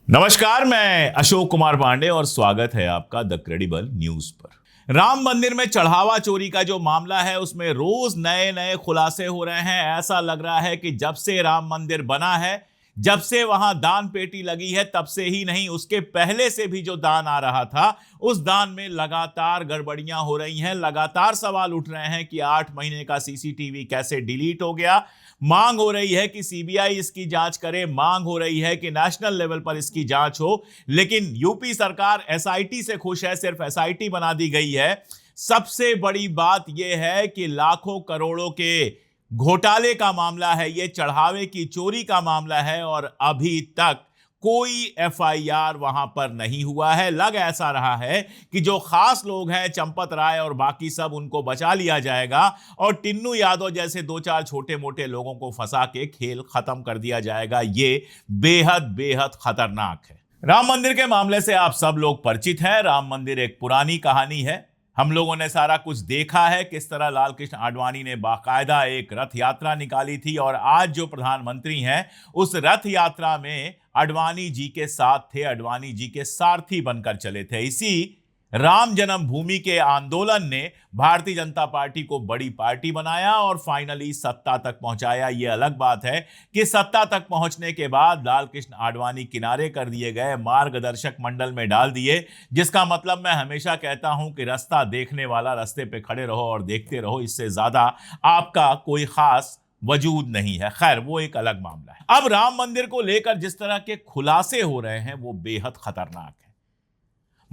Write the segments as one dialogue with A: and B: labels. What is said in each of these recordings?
A: नमस्कार, मैं अशोक कुमार पांडे और स्वागत है आपका द क्रेडिबल न्यूज पर। राम मंदिर में चढ़ावा चोरी का जो मामला है उसमें रोज नए नए खुलासे हो रहे हैं। ऐसा लग रहा है कि जब से राम मंदिर बना है, जब से वहां दान पेटी लगी है, तब से ही नहीं, उसके पहले से भी जो दान आ रहा था उस दान में लगातार गड़बड़ियां हो रही हैं। लगातार सवाल उठ रहे हैं कि 8 महीने का सीसीटीवी कैसे डिलीट हो गया। मांग हो रही है कि सीबीआई इसकी जांच करे, मांग हो रही है कि नेशनल लेवल पर इसकी जांच हो। लेकिन यूपी सरकार एसआईटी से खुश है, सिर्फ एसआईटी बना दी गई है। सबसे बड़ी बात यह है कि लाखों करोड़ों के घोटाले का मामला है, यह चढ़ावे की चोरी का मामला है और अभी तक कोई एफआईआर वहां पर नहीं हुआ है। लग ऐसा रहा है कि जो खास लोग हैं, चंपत राय और बाकी सब, उनको बचा लिया जाएगा और टिन्नू यादव जैसे दो चार छोटे मोटे लोगों को फंसा के खेल खत्म कर दिया जाएगा। ये बेहद बेहद खतरनाक है। राम मंदिर के मामले से आप सब लोग परिचित हैं। राम मंदिर एक पुरानी कहानी है। हम लोगों ने सारा कुछ देखा है, किस तरह लाल कृष्ण आडवाणी ने बाकायदा एक रथ यात्रा निकाली थी और आज जो प्रधानमंत्री हैं उस रथ यात्रा में आडवाणी जी के साथ थे, आडवाणी जी के सारथी बनकर चले थे। इसी राम जन्मभूमि के आंदोलन ने भारतीय जनता पार्टी को बड़ी पार्टी बनाया और फाइनली सत्ता तक पहुंचाया। यह अलग बात है कि सत्ता तक पहुंचने के बाद लाल कृष्ण आडवाणी किनारे कर दिए गए, मार्गदर्शक मंडल में डाल दिए, जिसका मतलब मैं हमेशा कहता हूं कि रास्ता देखने वाला रास्ते पे खड़े रहो और देखते रहो, इससे ज्यादा आपका कोई खास वजूद नहीं है। खैर, वो एक अलग मामला है। अब राम मंदिर को लेकर जिस तरह के खुलासे हो रहे हैं वो बेहद खतरनाक है।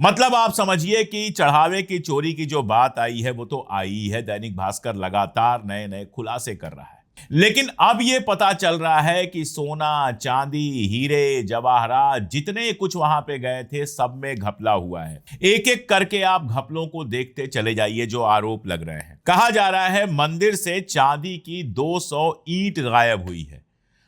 A: मतलब आप समझिए कि चढ़ावे की चोरी की जो बात आई है वो तो आई है, दैनिक भास्कर लगातार नए नए खुलासे कर रहा है। लेकिन अब यह पता चल रहा है कि सोना, चांदी, हीरे, जवाहरात, जितने कुछ वहां पे गए थे सब में घपला हुआ है। एक एक करके आप घपलों को देखते चले जाइए जो आरोप लग रहे हैं। कहा जा रहा है मंदिर से चांदी की 200 ईंट गायब हुई है।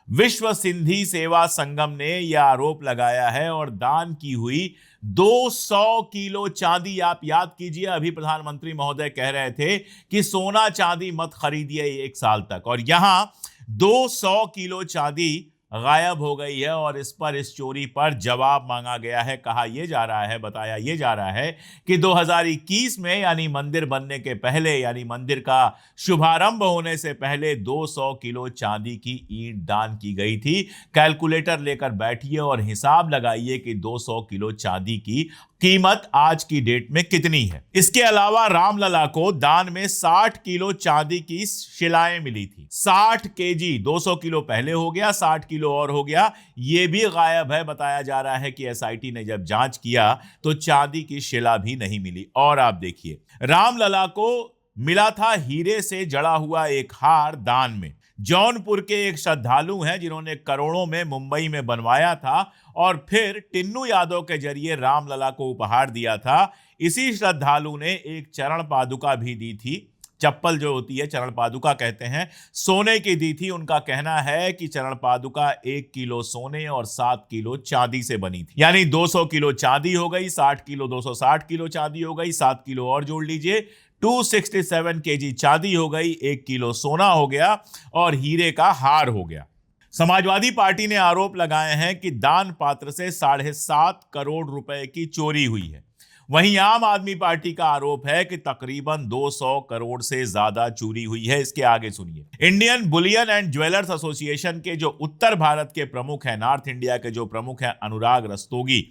A: विश्व सिंधी सेवा संगम ने यह आरोप लगाया है और दान की हुई 200 किलो चांदी। आप याद कीजिए, अभी प्रधानमंत्री महोदय कह रहे थे कि सोना चांदी मत खरीदिए 1 साल तक, और यहां 200 किलो चांदी गायब हो गई है और इस चोरी पर जवाब मांगा गया है। कहा यह जा रहा है, बताया यह जा रहा है कि 2021 में, यानी मंदिर बनने के पहले, यानी मंदिर का शुभारंभ होने से पहले 200 किलो चांदी की ईंट दान की गई थी। कैलकुलेटर लेकर बैठिए और हिसाब लगाइए कि 200 किलो चांदी की कीमत आज की डेट में कितनी है। इसके अलावा रामलला को दान में 60 किलो चांदी की शिलाएं मिली थी। 60 केजी, 200 किलो पहले हो गया, 60 किलो और हो गया, यह भी गायब है। बताया जा रहा है कि एसआईटी ने जब जांच किया तो चांदी की शिला भी नहीं मिली। और आप देखिए, रामलला को मिला था हीरे से जड़ा हुआ एक हार दान में। जौनपुर के एक श्रद्धालु हैं जिन्होंने करोड़ों में मुंबई में बनवाया था और फिर टिन्नू यादव के जरिए रामलला को उपहार दिया था। इसी श्रद्धालु ने एक चरण पादुका भी दी थी। चप्पल जो होती है चरण पादुका कहते हैं, सोने की दी थी। उनका कहना है कि चरण पादुका 1 किलो सोने और 7 किलो चांदी से बनी थी। यानी 200 किलो चांदी हो गई, 60 किलो, 260 किलो चांदी हो गई, 7 किलो और जोड़ लीजिए, 267 केजी चांदी हो गई, 1 किलो सोना हो गया और हीरे का हार हो गया। समाजवादी पार्टी ने आरोप लगाए हैं कि दान पात्र से 7.5 करोड़ रुपए की चोरी हुई है। वहीं आम आदमी पार्टी का आरोप है कि तकरीबन 200 करोड़ से ज्यादा चोरी हुई है। इसके आगे सुनिए। Indian Boolean and jewellers association के जो उत्तर भारत के प्रमुख हैं, नॉर्थ इंडिया के जो प्रमुख हैं, अनुराग रस्तोगी,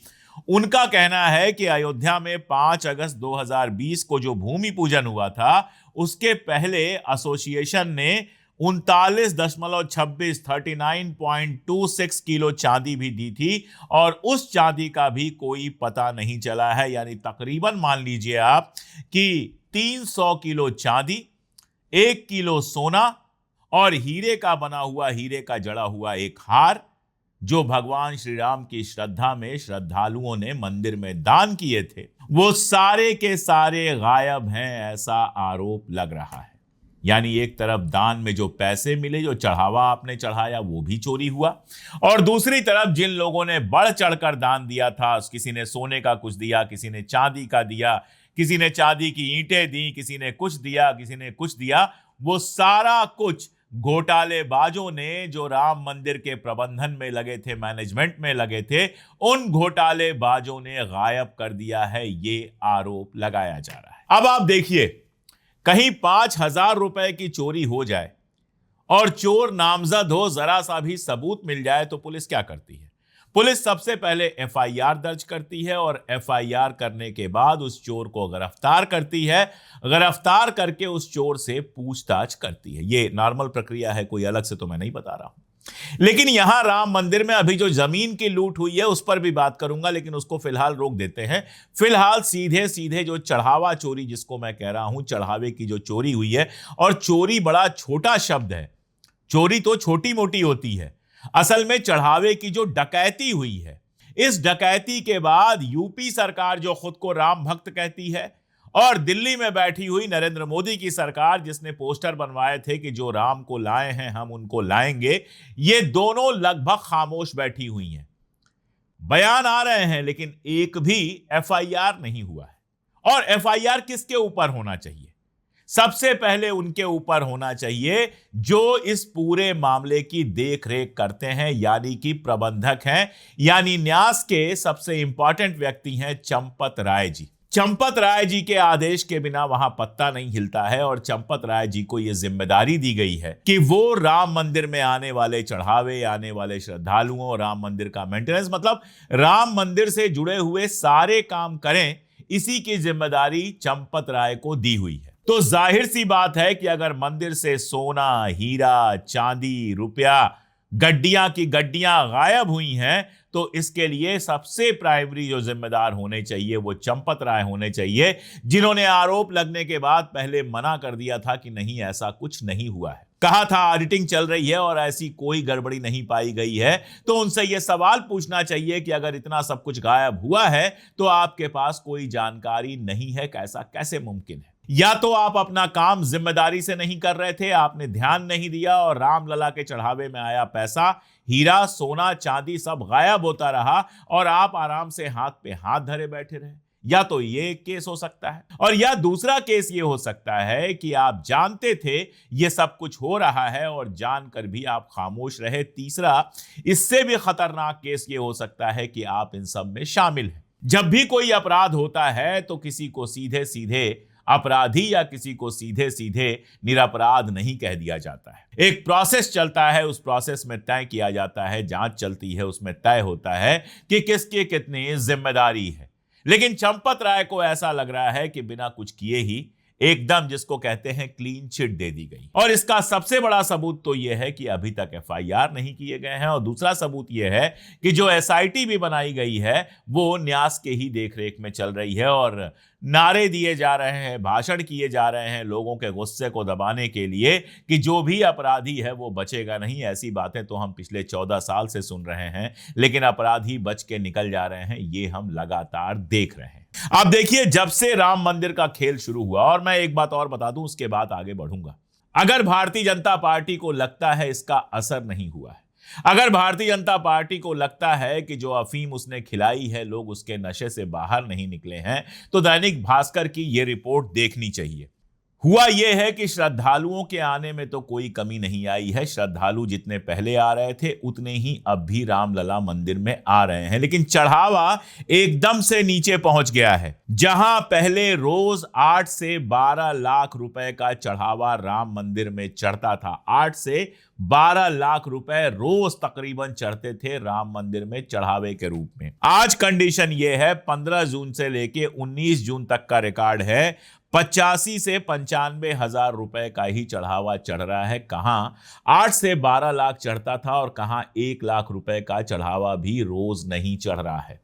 A: उनका कहना है कि अयोध्या में 5 अगस्त 2020 को जो भूमि पूजन हुआ था उसके पहले एसोसिएशन ने 39.26 39.26 किलो चांदी भी दी थी और उस चांदी का भी कोई पता नहीं चला है। यानी तकरीबन मान लीजिए आप कि 300 किलो चांदी, 1 किलो सोना और हीरे का बना हुआ, हीरे का जड़ा हुआ एक हार, जो भगवान श्री राम की श्रद्धा में श्रद्धालुओं ने मंदिर में दान किए थे, वो सारे के सारे गायब हैं, ऐसा आरोप लग रहा है। यानी एक तरफ दान में जो पैसे मिले, जो चढ़ावा आपने चढ़ाया, वो भी चोरी हुआ, और दूसरी तरफ जिन लोगों ने बढ़ चढ़कर दान दिया था, किसी ने सोने का कुछ दिया, किसी ने चांदी का दिया, किसी ने चांदी की ईंटें दी, किसी ने कुछ दिया, किसी ने कुछ दिया, वो सारा कुछ घोटालेबाजों ने जो राम मंदिर के प्रबंधन में लगे थे, मैनेजमेंट में लगे थे, उन घोटालेबाजों ने गायब कर दिया है, ये आरोप लगाया जा रहा है। अब आप देखिए, कहीं 5,000 रुपए की चोरी हो जाए और चोर नामजद हो, जरा सा भी सबूत मिल जाए तो पुलिस क्या करती है? पुलिस सबसे पहले एफआईआर दर्ज करती है और एफआईआर करने के बाद उस चोर को गिरफ्तार करती है। गिरफ्तार करके उस चोर से पूछताछ करती है। ये नॉर्मल प्रक्रिया है, कोई अलग से तो मैं नहीं बता रहा हूं। लेकिन यहां राम मंदिर में अभी जो जमीन की लूट हुई है उस पर भी बात करूंगा, लेकिन उसको फिलहाल रोक देते हैं। फिलहाल सीधे सीधे जो चढ़ावा चोरी, जिसको मैं कह रहा हूं, चढ़ावे की जो चोरी हुई है, और चोरी बड़ा छोटा शब्द है, चोरी तो छोटी मोटी होती है। असल में चढ़ावे की जो डकैती हुई है, इस डकैती के बाद यूपी सरकार जो खुद को राम भक्त कहती है, और दिल्ली में बैठी हुई नरेंद्र मोदी की सरकार जिसने पोस्टर बनवाए थे कि जो राम को लाए हैं हम उनको लाएंगे, ये दोनों लगभग खामोश बैठी हुई हैं। बयान आ रहे हैं लेकिन एक भी एफआईआर नहीं हुआ है। और एफआईआर किसके ऊपर होना चाहिए? सबसे पहले उनके ऊपर होना चाहिए जो इस पूरे मामले की देखरेख करते हैं, यानी कि प्रबंधक हैं, यानी न्यास के सबसे इंपॉर्टेंट व्यक्ति हैं चंपत राय जी। चंपत राय जी के आदेश के बिना वहां पत्ता नहीं हिलता है, और चंपत राय जी को यह जिम्मेदारी दी गई है कि वो राम मंदिर में आने वाले चढ़ावे, आने वाले श्रद्धालुओं, राम मंदिर का मेंटेनेंस, मतलब राम मंदिर से जुड़े हुए सारे काम करें, इसी की जिम्मेदारी चंपत राय को दी हुई है। तो जाहिर सी बात है कि अगर मंदिर से सोना, हीरा, चांदी, रुपया, गड्डियां की गड्डियां गायब हुई हैं, तो इसके लिए सबसे प्राइमरी जो जिम्मेदार होने चाहिए वो चंपत राय होने चाहिए, जिन्होंने आरोप लगने के बाद पहले मना कर दिया था कि नहीं, ऐसा कुछ नहीं हुआ है। कहा था ऑडिटिंग चल रही है और ऐसी कोई गड़बड़ी नहीं पाई गई है। तो उनसे यह सवाल पूछना चाहिए कि अगर इतना सब कुछ गायब हुआ है तो आपके पास कोई जानकारी नहीं है, कैसे मुमकिन है? या तो आप अपना काम जिम्मेदारी से नहीं कर रहे थे, आपने ध्यान नहीं दिया और रामलला के चढ़ावे में आया पैसा, हीरा, सोना, चांदी सब गायब होता रहा और आप आराम से हाथ पे हाथ धरे बैठे रहे। या तो ये केस हो सकता है, और या दूसरा केस ये हो सकता है कि आप जानते थे ये सब कुछ हो रहा है और जानकर भी आप खामोश रहे। तीसरा, इससे भी खतरनाक केस ये हो सकता है कि आप इन सब में शामिल हैं। जब भी कोई अपराध होता है तो किसी को सीधे सीधे अपराधी या किसी को सीधे सीधे निरपराध नहीं कह दिया जाता है। एक प्रोसेस चलता है, उस प्रोसेस में तय किया जाता है, जांच चलती है, उसमें तय होता है कि किसकी कितनी जिम्मेदारी है। लेकिन चंपत राय को ऐसा लग रहा है कि बिना कुछ किए ही एकदम, जिसको कहते हैं, क्लीन चिट दे दी गई। और इसका सबसे बड़ा सबूत तो यह है कि अभी तक एफआईआर नहीं किए गए हैं, और दूसरा सबूत यह है कि जो एसआईटी भी बनाई गई है वो न्यास के ही देखरेख में चल रही है, और नारे दिए जा रहे हैं, भाषण किए जा रहे हैं लोगों के गुस्से को दबाने के लिए कि जो भी अपराधी है वो बचेगा नहीं। ऐसी बातें तो हम पिछले 14 साल से सुन रहे हैं, लेकिन अपराधी बच के निकल जा रहे हैं, ये हम लगातार देख रहे हैं। आप देखिए, जब से राम मंदिर का खेल शुरू हुआ, और मैं एक बात और बता दूं, उसके बाद आगे बढ़ूंगा, अगर भारतीय जनता पार्टी को लगता है इसका असर नहीं हुआ है, अगर भारतीय जनता पार्टी को लगता है कि जो अफीम उसने खिलाई है लोग उसके नशे से बाहर नहीं निकले हैं, तो दैनिक भास्कर की यह रिपोर्ट देखनी चाहिए। हुआ यह है कि श्रद्धालुओं के आने में तो कोई कमी नहीं आई है। श्रद्धालु जितने पहले आ रहे थे उतने ही अब भी रामलला मंदिर में आ रहे हैं, लेकिन चढ़ावा एकदम से नीचे पहुंच गया है। जहां पहले रोज 8 से 12 लाख रुपए का चढ़ावा राम मंदिर में चढ़ता था, 8 से 12 लाख रुपए रोज तकरीबन चढ़ते थे राम मंदिर में चढ़ावे के रूप में। आज कंडीशन यह है, 15 जून से लेके 19 जून तक का रिकॉर्ड है, 85 से 95 हजार रुपए का ही चढ़ावा चढ़ रहा है। कहां 8 से 12 लाख चढ़ता था और कहां 1 लाख रुपए का चढ़ावा भी रोज नहीं चढ़ रहा है।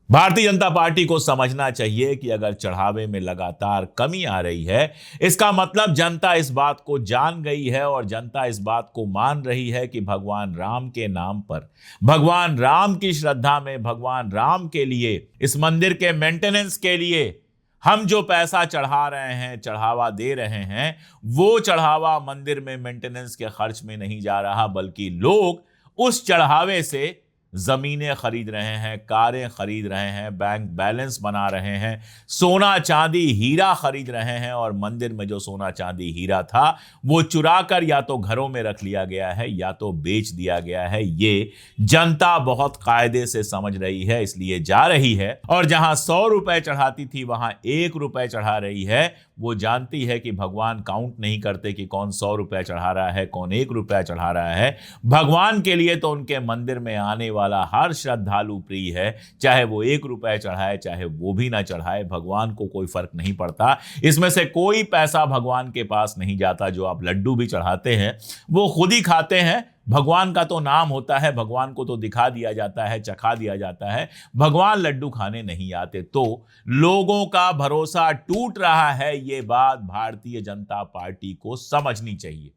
A: भारतीय जनता पार्टी को समझना चाहिए कि अगर चढ़ावे में लगातार कमी आ रही है, इसका मतलब जनता इस बात को जान गई है और जनता इस बात को मान रही है कि भगवान राम के नाम पर, भगवान राम की श्रद्धा में, भगवान राम के लिए, इस मंदिर के मेंटेनेंस के लिए हम जो पैसा चढ़ा रहे हैं, चढ़ावा दे रहे हैं, वो चढ़ावा मंदिर में मेंटेनेंस के खर्च में नहीं जा रहा, बल्कि लोग उस चढ़ावे से जमीनें खरीद रहे हैं, कारें खरीद रहे हैं, बैंक बैलेंस बना रहे हैं, सोना चांदी हीरा खरीद रहे हैं और मंदिर में जो सोना चांदी हीरा था वो चुरा कर या तो घरों में रख लिया गया है या तो बेच दिया गया है। ये जनता बहुत कायदे से समझ रही है, इसलिए जा रही है और जहां 100 रुपए चढ़ाती थी वहां 1 रुपए चढ़ा रही है। वो जानती है कि भगवान काउंट नहीं करते कि कौन 100 रुपए चढ़ा रहा है, कौन 1 रुपया चढ़ा रहा है। भगवान के लिए तो उनके मंदिर में आने वाला हर श्रद्धालु प्रिय है, चाहे वो 1 रुपया चढ़ाए चाहे वो भी ना चढ़ाए, भगवान को कोई फर्क नहीं पड़ता। इसमें से कोई पैसा भगवान के पास नहीं जाता। जो आप लड्डू भी चढ़ाते हैं वो खुद ही खाते हैं, भगवान का तो नाम होता है, भगवान को तो दिखा दिया जाता है, चखा दिया जाता है, भगवान लड्डू खाने नहीं आते। तो लोगों का भरोसा टूट रहा है, ये बात भारतीय जनता पार्टी को समझनी चाहिए।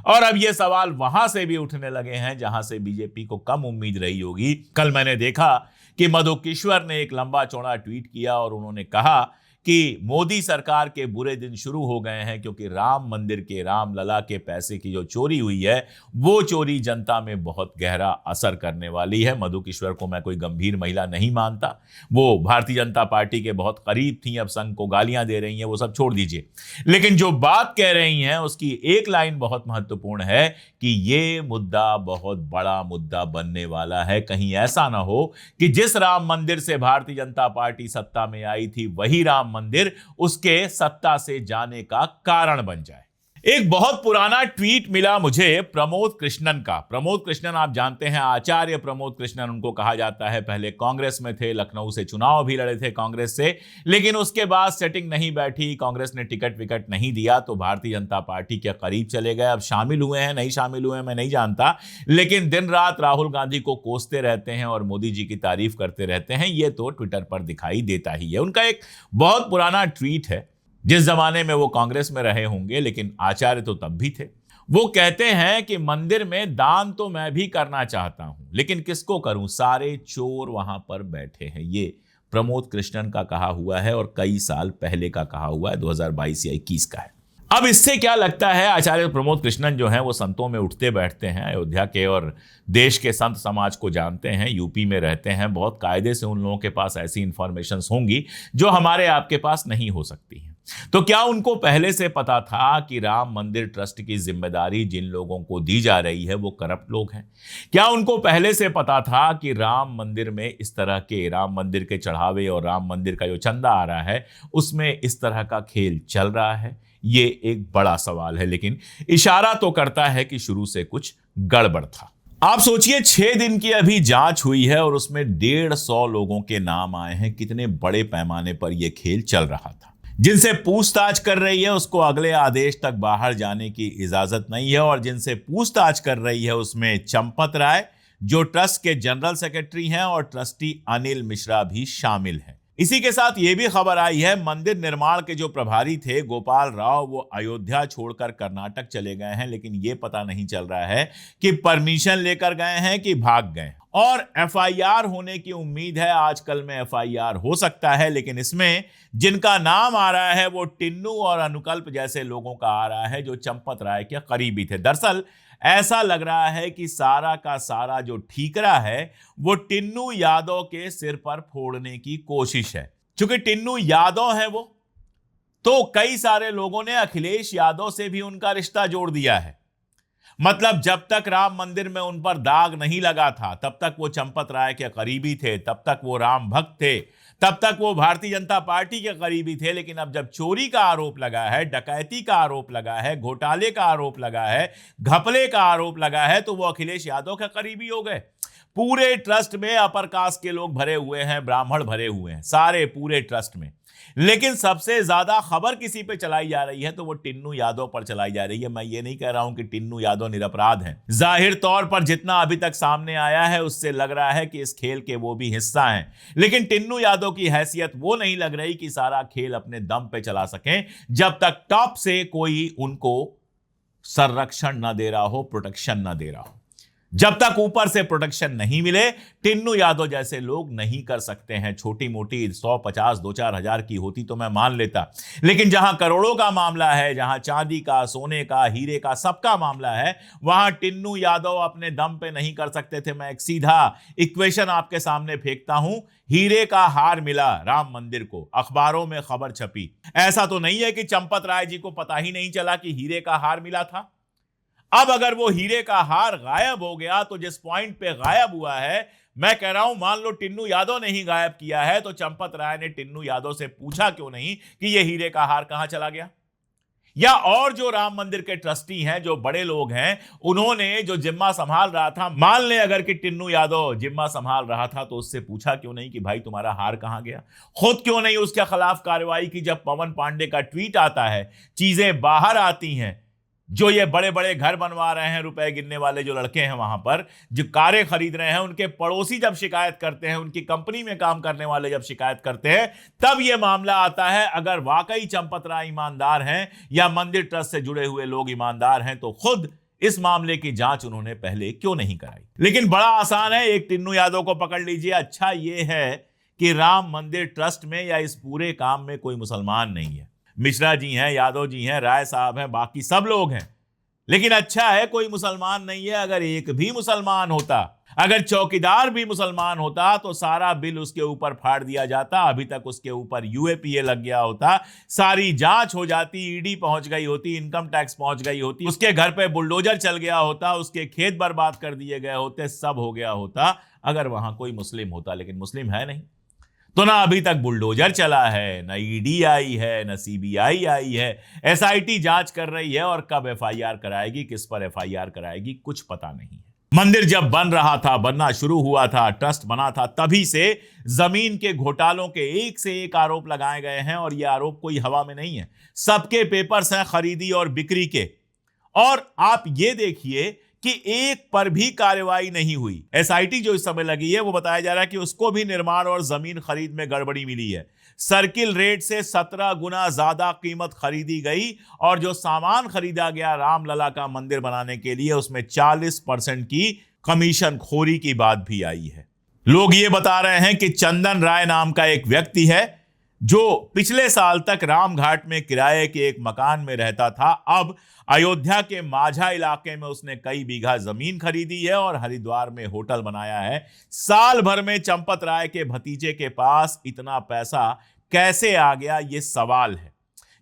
A: और अब ये सवाल वहां से भी उठने लगे हैं जहां से बीजेपी को कम उम्मीद रही होगी। कल मैंने देखा कि मधु किश्वर ने एक लंबा चौड़ा ट्वीट किया और उन्होंने कहा कि मोदी सरकार के बुरे दिन शुरू हो गए हैं, क्योंकि राम मंदिर के, रामलला के पैसे की जो चोरी हुई है वो चोरी जनता में बहुत गहरा असर करने वाली है। मधु किश्वर को मैं कोई गंभीर महिला नहीं मानता, वो भारतीय जनता पार्टी के बहुत करीब थी, अब संघ को गालियां दे रही हैं, वो सब छोड़ दीजिए। लेकिन जो बात कह रही हैं उसकी एक लाइन बहुत महत्वपूर्ण है कि ये मुद्दा बहुत बड़ा मुद्दा बनने वाला है। कहीं ऐसा ना हो कि जिस राम मंदिर से भारतीय जनता पार्टी सत्ता में आई थी वही राम मंदिर उसके सत्ता से जाने का कारण बन जाए। एक बहुत पुराना ट्वीट मिला मुझे प्रमोद कृष्णन का। प्रमोद कृष्णन आप जानते हैं, आचार्य प्रमोद कृष्णन उनको कहा जाता है। पहले कांग्रेस में थे, लखनऊ से चुनाव भी लड़े थे कांग्रेस से, लेकिन उसके बाद सेटिंग नहीं बैठी, कांग्रेस ने टिकट विकट नहीं दिया तो भारतीय जनता पार्टी के करीब चले गए। अब शामिल हुए हैं नहीं शामिल हुए हैं मैं नहीं जानता, लेकिन दिन रात राहुल गांधी को कोसते रहते हैं और मोदी जी की तारीफ करते रहते हैं। ये तो ट्विटर पर दिखाई देता ही है। उनका एक बहुत पुराना ट्वीट है, जिस जमाने में वो कांग्रेस में रहे होंगे, लेकिन आचार्य तो तब भी थे। वो कहते हैं कि मंदिर में दान तो मैं भी करना चाहता हूं, लेकिन किसको करूं, सारे चोर वहां पर बैठे हैं। ये प्रमोद कृष्णन का कहा हुआ है और कई साल पहले का कहा हुआ है, 2022 या 21 का है। अब इससे क्या लगता है, आचार्य प्रमोद कृष्णन जो हैं वो संतों में उठते बैठते हैं, अयोध्या के और देश के संत समाज को जानते हैं, यूपी में रहते हैं, बहुत कायदे से उन लोगों के पास ऐसी इंफॉर्मेशंस होंगी जो हमारे आपके पास नहीं हो सकती हैं। तो क्या उनको पहले से पता था कि राम मंदिर ट्रस्ट की जिम्मेदारी जिन लोगों को दी जा रही है वो करप्ट लोग हैं? क्या उनको पहले से पता था कि राम मंदिर में इस तरह के, राम मंदिर के चढ़ावे और राम मंदिर का जो चंदा आ रहा है उसमें इस तरह का खेल चल रहा है? ये एक बड़ा सवाल है, लेकिन इशारा तो करता है कि शुरू से कुछ गड़बड़ था। आप सोचिए, 6 दिन की अभी जांच हुई है और उसमें 150 लोगों के नाम आए हैं। कितने बड़े पैमाने पर यह खेल चल रहा था। जिनसे पूछताछ कर रही है उसको अगले आदेश तक बाहर जाने की इजाजत नहीं है, और जिनसे पूछताछ कर रही है उसमें चंपत राय जो ट्रस्ट के जनरल सेक्रेटरी हैं और ट्रस्टी अनिल मिश्रा भी शामिल हैं। इसी के साथ यह भी खबर आई है, मंदिर निर्माण के जो प्रभारी थे गोपाल राव वो अयोध्या छोड़कर कर्नाटक चले गए हैं, लेकिन यह पता नहीं चल रहा है कि परमिशन लेकर गए हैं कि भाग गए। और एफआईआर होने की उम्मीद है, आजकल में एफआईआर हो सकता है, लेकिन इसमें जिनका नाम आ रहा है वो टिन्नू और अनुकल्प जैसे लोगों का आ रहा है जो चंपत राय के करीबी थे। दरअसल ऐसा लग रहा है कि सारा का सारा जो ठीकरा है वो टिन्नू यादव के सिर पर फोड़ने की कोशिश है। क्योंकि टिन्नू यादव है वो, तो कई सारे लोगों ने अखिलेश यादव से भी उनका रिश्ता जोड़ दिया है। मतलब जब तक राम मंदिर में उन पर दाग नहीं लगा था तब तक वो चंपत राय के करीबी थे, तब तक वो राम भक्त थे, तब तक वो भारतीय जनता पार्टी के करीबी थे। लेकिन अब जब चोरी का आरोप लगा है, डकैती का आरोप लगा है, घोटाले का आरोप लगा है, घपले का आरोप लगा है, तो वो अखिलेश यादव के करीबी हो गए। पूरे ट्रस्ट में अपर कास्ट के लोग भरे हुए हैं, ब्राह्मण भरे हुए हैं, सारे पूरे ट्रस्ट में। लेकिन सबसे ज्यादा खबर किसी पे चलाई जा रही है तो वो टिन्नू यादव पर चलाई जा रही है। मैं ये नहीं कह रहा हूं कि टिन्नू यादव निरपराध हैं। जाहिर तौर पर जितना अभी तक सामने आया है उससे लग रहा है कि इस खेल के वो भी हिस्सा हैं, लेकिन टिन्नू यादव की हैसियत वो नहीं लग रही कि सारा खेल अपने दम पे चला सकें जब तक टॉप से कोई उनको संरक्षण न दे रहा हो, प्रोटेक्शन न दे रहा हो। जब तक ऊपर से प्रोटेक्शन नहीं मिले, टिन्नू यादव जैसे लोग नहीं कर सकते हैं। छोटी मोटी 150 2-4 हजार की होती तो मैं मान लेता, लेकिन जहां करोड़ों का मामला है, जहां चांदी का, सोने का, हीरे का, सबका मामला है, वहां टिन्नू यादव अपने दम पे नहीं कर सकते थे। मैं एक सीधा इक्वेशन आपके सामने फेंकता हूं। हीरे का हार मिला राम मंदिर को, अखबारों में खबर छपी। ऐसा तो नहीं है कि चंपत राय जी को पता ही नहीं चला कि हीरे का हार मिला था। अब अगर वो हीरे का हार गायब हो गया, तो जिस पॉइंट पे गायब हुआ है, मैं कह रहा हूं, मान लो टिन्नू यादव ने ही गायब किया है, तो चंपत राय ने टिन्नू यादव से पूछा क्यों नहीं कि ये हीरे का हार कहां चला गया? या और जो राम मंदिर के ट्रस्टी हैं, जो बड़े लोग हैं, उन्होंने जो जिम्मा संभाल रहा था, मान ले अगर कि टिन्नू यादव जिम्मा संभाल रहा था, तो उससे पूछा क्यों नहीं कि भाई तुम्हारा हार कहां गया? खुद क्यों नहीं उसके खिलाफ कार्रवाई की? जब पवन पांडे का ट्वीट आता है, चीजें बाहर आती हैं, जो ये बड़े बड़े घर बनवा रहे हैं, रुपए गिनने वाले जो लड़के हैं वहां पर, जो कारें खरीद रहे हैं, उनके पड़ोसी जब शिकायत करते हैं, उनकी कंपनी में काम करने वाले जब शिकायत करते हैं, तब ये मामला आता है। अगर वाकई चंपत राय ईमानदार हैं या मंदिर ट्रस्ट से जुड़े हुए लोग ईमानदार हैं, तो खुद इस मामले की जांच उन्होंने पहले क्यों नहीं कराई? लेकिन बड़ा आसान है, एक टिन्नू यादव को पकड़ लीजिए। अच्छा ये है कि राम मंदिर ट्रस्ट में या इस पूरे काम में कोई मुसलमान नहीं है। मिश्रा जी हैं, यादव जी हैं, राय साहब हैं, बाकी सब लोग हैं, लेकिन अच्छा है कोई मुसलमान नहीं है। अगर एक भी मुसलमान होता, अगर चौकीदार भी मुसलमान होता, तो सारा बिल उसके ऊपर फाड़ दिया जाता। अभी तक उसके ऊपर यूएपीए लग गया होता, सारी जांच हो जाती, ईडी पहुंच गई होती, इनकम टैक्स पहुंच गई होती, उसके घर पे बुलडोजर चल गया होता, उसके खेत बर्बाद कर दिए गए होते, सब हो गया होता अगर वहां कोई मुस्लिम होता। लेकिन मुस्लिम है नहीं, तो ना अभी तक बुलडोजर चला है, ना ईडी आई है, ना सीबीआई आई है। एसआईटी जांच कर रही है, और कब एफआईआर कराएगी, किस पर एफआईआर कराएगी, कुछ पता नहीं है। मंदिर जब बन रहा था, बनना शुरू हुआ था, ट्रस्ट बना था, तभी से जमीन के घोटालों के एक से एक आरोप लगाए गए हैं। और ये आरोप कोई हवा में नहीं है, सबके पेपर्स हैं खरीदी और बिक्री के। और आप ये देखिए कि एक पर भी कार्रवाई नहीं हुई। एसआईटी जो इस समय लगी है, वो बताया जा रहा है कि उसको भी निर्माण और जमीन खरीद में गड़बड़ी मिली है। सर्किल रेट से 17 गुना ज्यादा कीमत खरीदी गई, और जो सामान खरीदा गया रामलला का मंदिर बनाने के लिए, उसमें 40% की कमीशन खोरी की बात भी आई है। लोग ये बता रहे हैं कि चंदन राय नाम का एक व्यक्ति है, जो पिछले साल तक रामघाट में किराए के एक मकान में रहता था। अब अयोध्या के माझा इलाके में उसने कई बीघा जमीन खरीदी है और हरिद्वार में होटल बनाया है। साल भर में चंपत राय के भतीजे के पास इतना पैसा कैसे आ गया, ये सवाल है।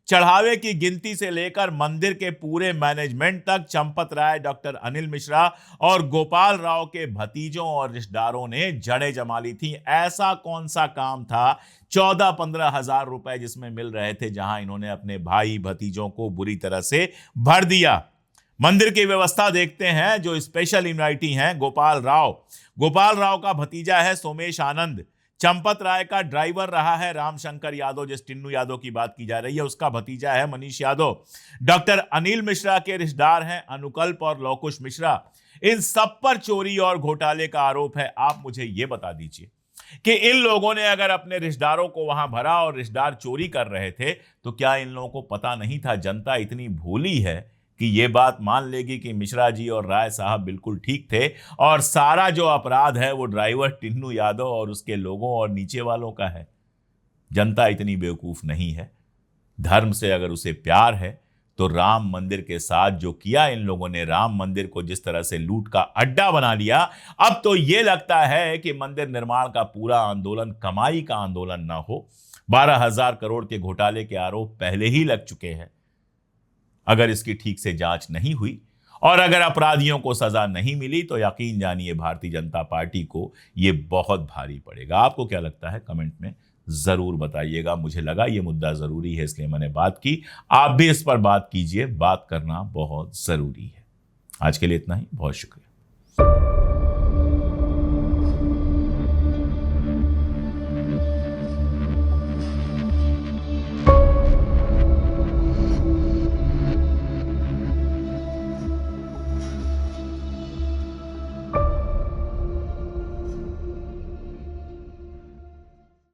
A: चढ़ावे की गिनती से लेकर मंदिर के पूरे मैनेजमेंट तक चंपत राय, डॉक्टर अनिल मिश्रा और गोपाल राव के भतीजों और रिश्तेदारों ने जड़ें जमा ली थी। ऐसा कौन सा काम था 14-15 हजार रुपए जिसमें मिल रहे थे, जहां इन्होंने अपने भाई भतीजों को बुरी तरह से भर दिया? मंदिर की व्यवस्था देखते हैं। जो स्पेशल इन्वाइटी हैं, गोपाल राव का भतीजा है सोमेश आनंद। चंपत राय का ड्राइवर रहा है रामशंकर यादव, जिस टिन्नू यादव की बात की जा रही है, उसका भतीजा है मनीष यादव। डॉक्टर अनिल मिश्रा के रिश्तेदार हैं अनुकल्प और लौकुश मिश्रा। इन सब पर चोरी और घोटाले का आरोप है। आप मुझे यह बता दीजिए कि इन लोगों ने अगर अपने रिश्तेदारों को वहां भरा और रिश्तेदार चोरी कर रहे थे, तो क्या इन लोगों को पता नहीं था? जनता इतनी भोली है कि ये बात मान लेगी कि मिश्रा जी और राय साहब बिल्कुल ठीक थे, और सारा जो अपराध है वो ड्राइवर टिन्नू यादव और उसके लोगों और नीचे वालों का है। जनता इतनी बेवकूफ नहीं है। धर्म से अगर उसे प्यार है, तो राम मंदिर के साथ जो किया इन लोगों ने, राम मंदिर को जिस तरह से लूट का अड्डा बना लिया, अब तो ये लगता है कि मंदिर निर्माण का पूरा आंदोलन कमाई का आंदोलन ना हो। 12,000 करोड़ के घोटाले के आरोप पहले ही लग चुके हैं। अगर इसकी ठीक से जांच नहीं हुई और अगर अपराधियों को सजा नहीं मिली, तो यकीन जानिए भारतीय जनता पार्टी को यह बहुत भारी पड़ेगा। आपको क्या लगता है, कमेंट में जरूर बताइएगा। मुझे लगा यह मुद्दा जरूरी है, इसलिए मैंने बात की। आप भी इस पर बात कीजिए, बात करना बहुत जरूरी है। आज के लिए इतना ही, बहुत शुक्रिया।